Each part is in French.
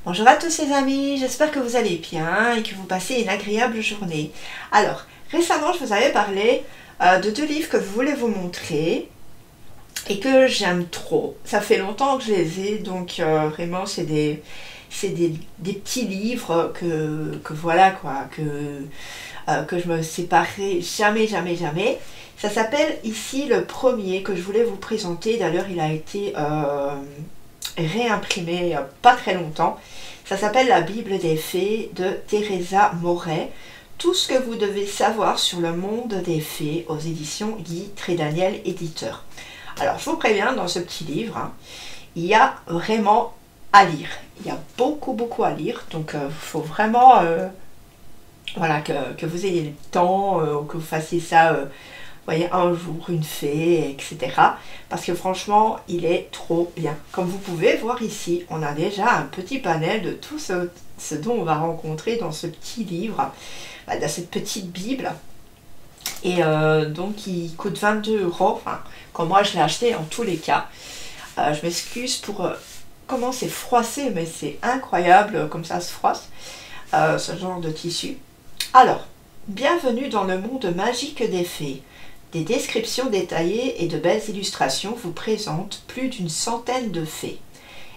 Bonjour à tous les amis, j'espère que vous allez bien et que vous passez une agréable journée. Alors, récemment je vous avais parlé de deux livres que je voulais vous montrer et que j'aime trop. Ça fait longtemps que je les ai, donc vraiment c'est des petits livres que voilà quoi, que je me séparerai jamais, jamais, jamais. Ça s'appelle ici le premier que je voulais vous présenter, d'ailleurs il a été réimprimé il n'y a pas très longtemps. Ça s'appelle La Bible des Fées de Teresa Moret. Tout ce que vous devez savoir sur le monde des fées aux éditions Guy Trédaniel, éditeur. Alors je vous préviens, dans ce petit livre, il y a vraiment à lire. Il y a beaucoup à lire, donc il faut vraiment voilà, que vous ayez le temps, que vous fassiez ça voyez, un jour, une fée, etc. Parce que franchement, il est trop bien. Comme vous pouvez voir ici, on a déjà un petit panel de tout ce dont on va rencontrer dans ce petit livre, dans cette petite Bible. Et donc, il coûte 22 €. Enfin, comme moi, je l'ai acheté en tous les cas. Je m'excuse pour comment c'est froissé, mais c'est incroyable comme ça se froisse, ce genre de tissu. Alors, bienvenue dans le monde magique des fées. Des descriptions détaillées et de belles illustrations vous présentent plus d'une centaine de fées.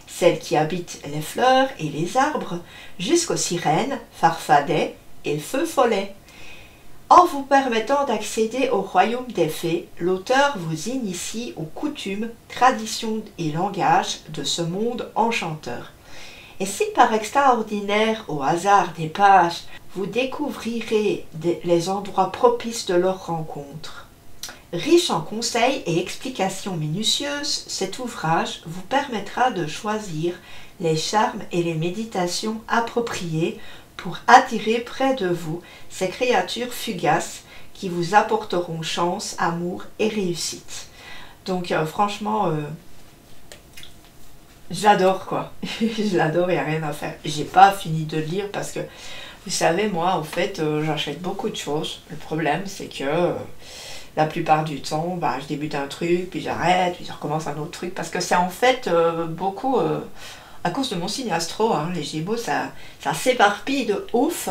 Celles qui habitent les fleurs et les arbres, jusqu'aux sirènes, farfadets et feux follets. En vous permettant d'accéder au royaume des fées, l'auteur vous initie aux coutumes, traditions et langages de ce monde enchanteur. Et si par extraordinaire au hasard des pages, vous découvrirez les endroits propices de leur rencontre. Riche en conseils et explications minutieuses, cet ouvrage vous permettra de choisir les charmes et les méditations appropriées pour attirer près de vous ces créatures fugaces qui vous apporteront chance, amour et réussite. Donc franchement, j'adore quoi. Je l'adore, il n'y a rien à faire. J'ai pas fini de lire parce que, vous savez, moi en fait, j'achète beaucoup de choses. Le problème c'est que la plupart du temps, je débute un truc, puis j'arrête, puis je recommence un autre truc, parce que c'est en fait beaucoup à cause de mon signe astro, hein, les Gémeaux, ça s'éparpille de ouf,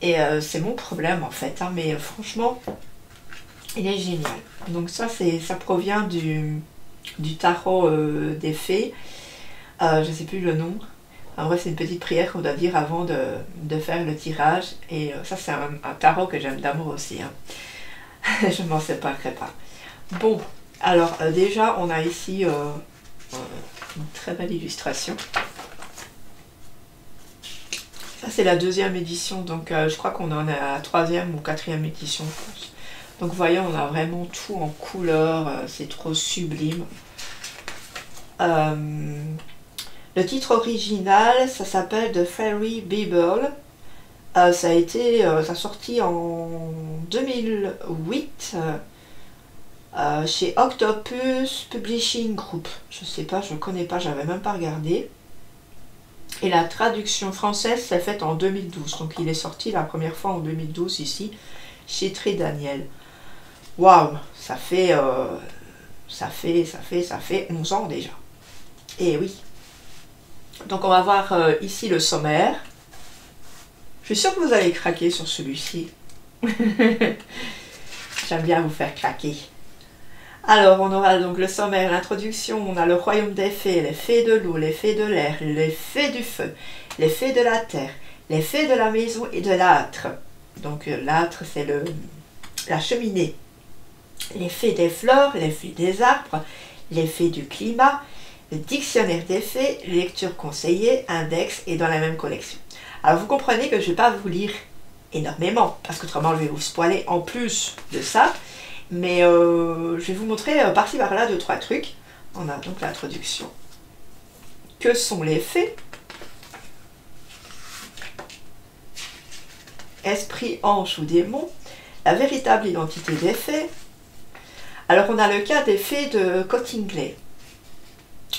et c'est mon problème en fait, hein, mais franchement, il est génial. Donc ça provient du tarot des fées, je ne sais plus le nom. En vrai, c'est une petite prière qu'on doit dire avant de faire le tirage, et ça c'est un tarot que j'aime d'amour aussi, hein. Je ne m'en séparerai pas. Bon, alors déjà on a ici une très belle illustration. Ça c'est la deuxième édition, donc je crois qu'on en est à la troisième ou quatrième édition. Donc vous voyez, on a vraiment tout en couleur, c'est trop sublime. Le titre original, ça s'appelle The Fairy Bible. Ça a sorti en 2008 chez Octopus Publishing Group. Je sais pas, je ne connais pas, j'avais même pas regardé. Et la traduction française s'est faite en 2012. Donc il est sorti la première fois en 2012 ici chez Trédaniel. Waouh, ça fait 11 ans déjà. Et oui. Donc on va voir ici le sommaire. Je suis sûre que vous allez craquer sur celui-ci. J'aime bien vous faire craquer. Alors, on aura donc le sommaire, l'introduction, on a le royaume des fées, les fées de l'eau, les fées de l'air, les fées du feu, les fées de la terre, les fées de la maison et de l'âtre. Donc, l'âtre, c'est la cheminée. Les fées des fleurs, les fées des arbres, les fées du climat, le dictionnaire des fées, lecture conseillée, index et dans la même collection. Alors vous comprenez que je ne vais pas vous lire énormément, parce qu'autrement je vais vous spoiler en plus de ça, mais je vais vous montrer par-ci par-là 2-3 trucs. On a donc l'introduction. Que sont les fées? Esprit, ange ou démon? La véritable identité des fées. Alors on a le cas des fées de Cottingley.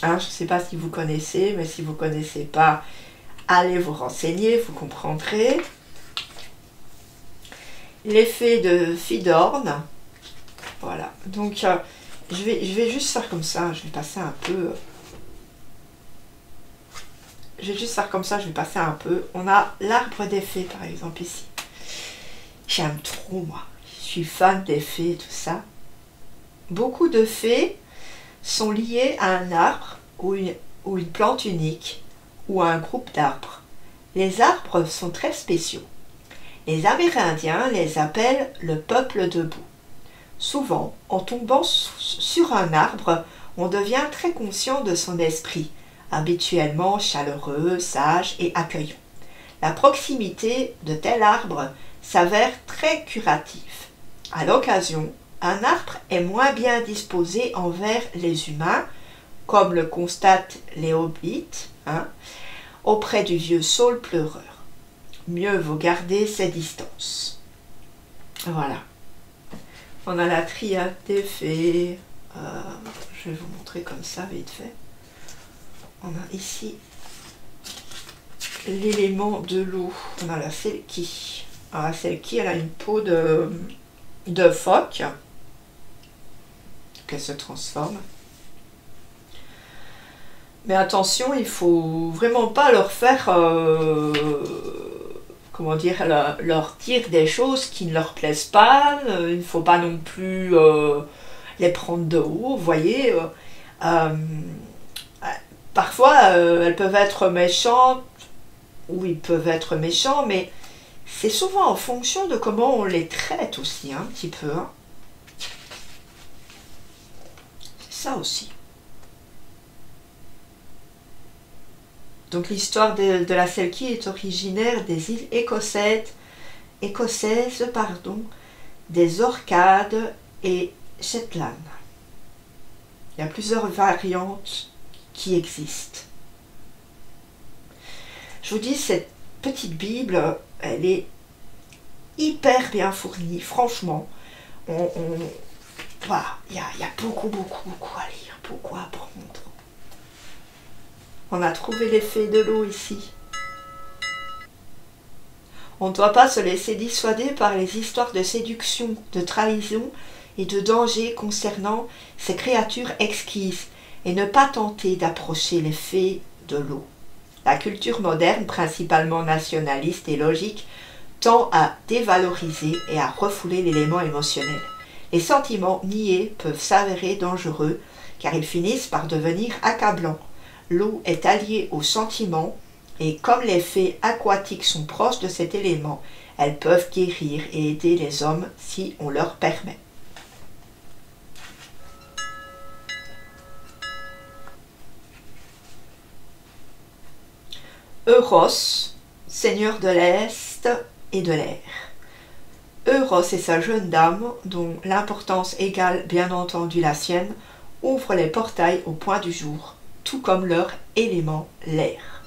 Hein, je ne sais pas si vous connaissez, mais si vous ne connaissez pas, allez vous renseigner, vous comprendrez. Les fées de Fidorn. Voilà. Donc, je vais juste faire comme ça. Je vais passer un peu je vais juste faire comme ça, je vais passer un peu. On a l'arbre des fées, par exemple, ici. J'aime trop, moi. Je suis fan des fées et tout ça. Beaucoup de fées sont liées à un arbre ou une plante unique ou à un groupe d'arbres. Les arbres sont très spéciaux. Les Amérindiens les appellent le peuple debout. Souvent, en tombant sur un arbre, on devient très conscient de son esprit, habituellement chaleureux, sage et accueillant. La proximité de tel arbre s'avère très curatif. À l'occasion, un arbre est moins bien disposé envers les humains, comme le constatent les hobbits, auprès du vieux saule pleureur. Mieux vaut garder ses distances. Voilà. On a la triade des fées. Je vais vous montrer comme ça, vite fait. On a ici l'élément de l'eau. On a la Selkie. Alors, la Selkie, elle a une peau de phoque qu'elle se transforme. Mais attention, il faut vraiment pas leur faire, comment dire, leur dire des choses qui ne leur plaisent pas. Il ne faut pas non plus les prendre de haut, vous voyez. Parfois, elles peuvent être méchantes, ou ils peuvent être méchants, mais c'est souvent en fonction de comment on les traite aussi, un petit peu. C'est ça aussi. Donc l'histoire de la Selkie est originaire des îles écossaises, des Orcades et Shetland. Il y a plusieurs variantes qui existent. Je vous dis, cette petite Bible, elle est hyper bien fournie, franchement. Voilà, il y a beaucoup à lire, beaucoup à apprendre. On a trouvé les fées de l'eau ici. On ne doit pas se laisser dissuader par les histoires de séduction, de trahison et de danger concernant ces créatures exquises et ne pas tenter d'approcher les fées de l'eau. La culture moderne, principalement nationaliste et logique, tend à dévaloriser et à refouler l'élément émotionnel. Les sentiments niais peuvent s'avérer dangereux car ils finissent par devenir accablants. L'eau est alliée aux sentiments et comme les fées aquatiques sont proches de cet élément, elles peuvent guérir et aider les hommes si on leur permet. Euros, seigneur de l'Est et de l'air. Euros et sa jeune dame, dont l'importance égale bien entendu la sienne, ouvrent les portails au point du jour, tout comme leur élément, l'air.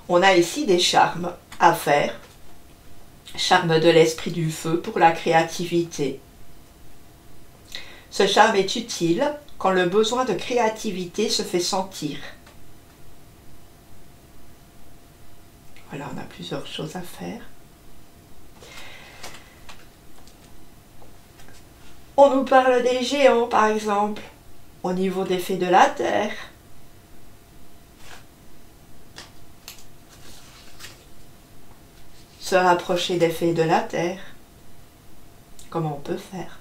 On a ici des charmes à faire. Charme de l'esprit du feu pour la créativité. Ce charme est utile quand le besoin de créativité se fait sentir. Voilà, on a plusieurs choses à faire. On nous parle des géants, par exemple, au niveau des fées de la terre. Se rapprocher des fées de la terre. Comment on peut faire?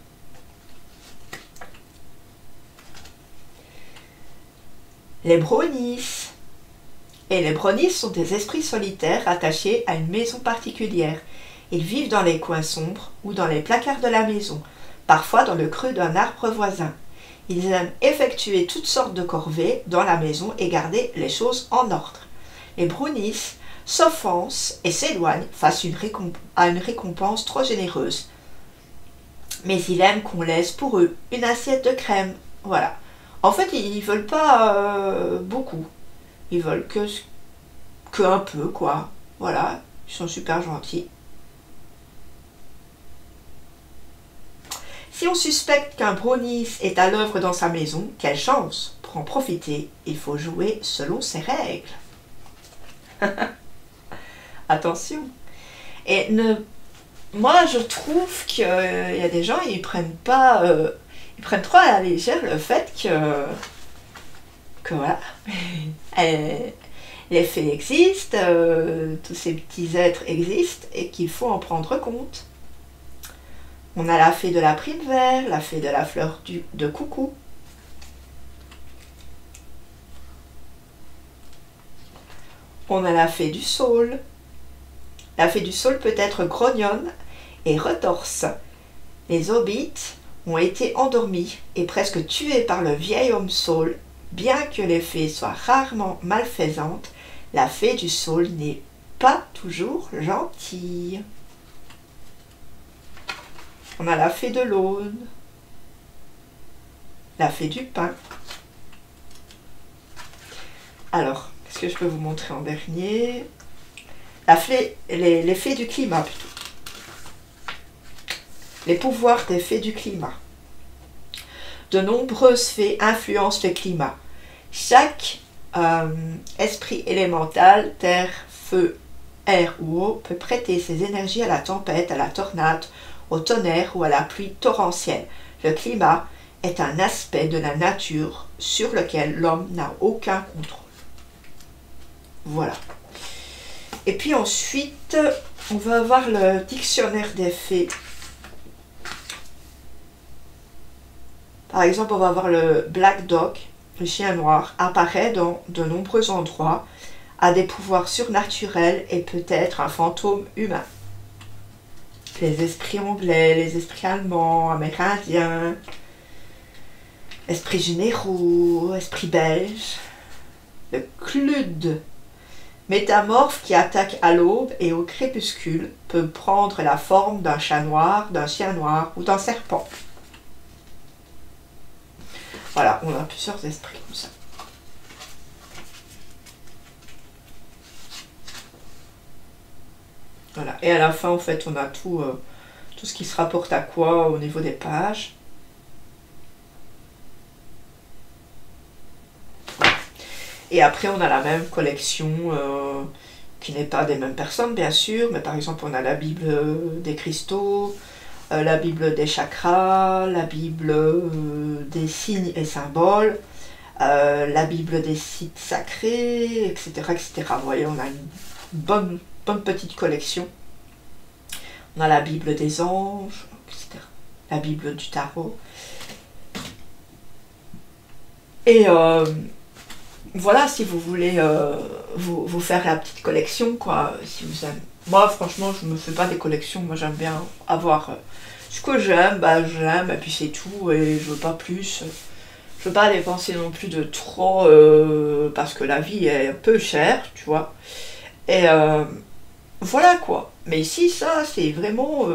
Les brownies. Et les brownies sont des esprits solitaires attachés à une maison particulière. Ils vivent dans les coins sombres ou dans les placards de la maison, parfois dans le creux d'un arbre voisin. Ils aiment effectuer toutes sortes de corvées dans la maison et garder les choses en ordre. Les brownies s'offensent et s'éloignent face à une récompense trop généreuse. Mais ils aiment qu'on laisse pour eux une assiette de crème. Voilà. En fait, ils ne veulent pas beaucoup. Ils veulent que un peu, quoi. Voilà. Ils sont super gentils. Si on suspecte qu'un brownies est à l'œuvre dans sa maison, quelle chance! Pour en profiter, il faut jouer selon ses règles. Attention. Et moi, je trouve qu'il y a des gens, ils prennent pas Ils prennent trop à la légère le fait que voilà, les fées existent, tous ces petits êtres existent et qu'il faut en prendre compte. On a la fée de la prime vert, la fée de la fleur de coucou. On a la fée du saule. La fée du saule peut être grognonne et retorse. Les hobbits ont été endormis et presque tués par le vieil homme saule. Bien que les fées soient rarement malfaisantes, la fée du saule n'est pas toujours gentille. On a la fée de l'aune, la fée du pain. Alors, qu'est-ce que je peux vous montrer en dernier? Les fées du climat plutôt. Les pouvoirs des fées du climat. De nombreuses fées influencent le climat. Chaque esprit élémental, terre, feu, air ou eau, peut prêter ses énergies à la tempête, à la tornade, au tonnerre ou à la pluie torrentielle. Le climat est un aspect de la nature sur lequel l'homme n'a aucun contrôle. Voilà. Et puis ensuite, on va avoir le dictionnaire des fées. Par exemple, on va avoir le Black Dog, le chien noir, apparaît dans de nombreux endroits, a des pouvoirs surnaturels et peut être un fantôme humain. Les esprits anglais, les esprits allemands, amérindiens, esprits généraux, esprits belges. Le Clud, métamorphe qui attaque à l'aube et au crépuscule, peut prendre la forme d'un chat noir, d'un chien noir ou d'un serpent. Voilà, on a plusieurs esprits comme ça. Voilà, et à la fin, en fait, on a tout ce qui se rapporte à quoi au niveau des pages. Et après, on a la même collection qui n'est pas des mêmes personnes, bien sûr, mais par exemple, on a la Bible des cristaux, la Bible des chakras, la Bible des signes et symboles, la Bible des sites sacrés, etc., etc. Vous voyez, on a une bonne petite collection. On a la Bible des anges, etc. La Bible du tarot. Et voilà, si vous voulez vous faire la petite collection, quoi, si vous aimez. Moi, franchement, je me fais pas des collections. Moi, j'aime bien avoir ce que j'aime, bah j'aime, et puis c'est tout, et je veux pas plus. Je veux pas dépenser non plus de trop, parce que la vie est un peu chère, tu vois. Et voilà, quoi. Mais ici, ça, c'est vraiment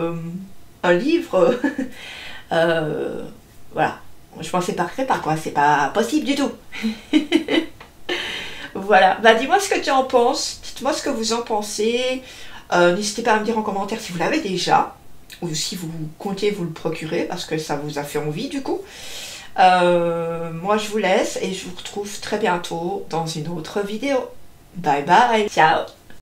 un livre. Voilà. Je pensais pas créer par quoi, c'est pas possible du tout. Voilà, bah dis-moi ce que tu en penses, dites-moi ce que vous en pensez, n'hésitez pas à me dire en commentaire si vous l'avez déjà, ou si vous comptiez vous le procurer, parce que ça vous a fait envie du coup. Moi je vous laisse et je vous retrouve très bientôt dans une autre vidéo. Bye bye, ciao.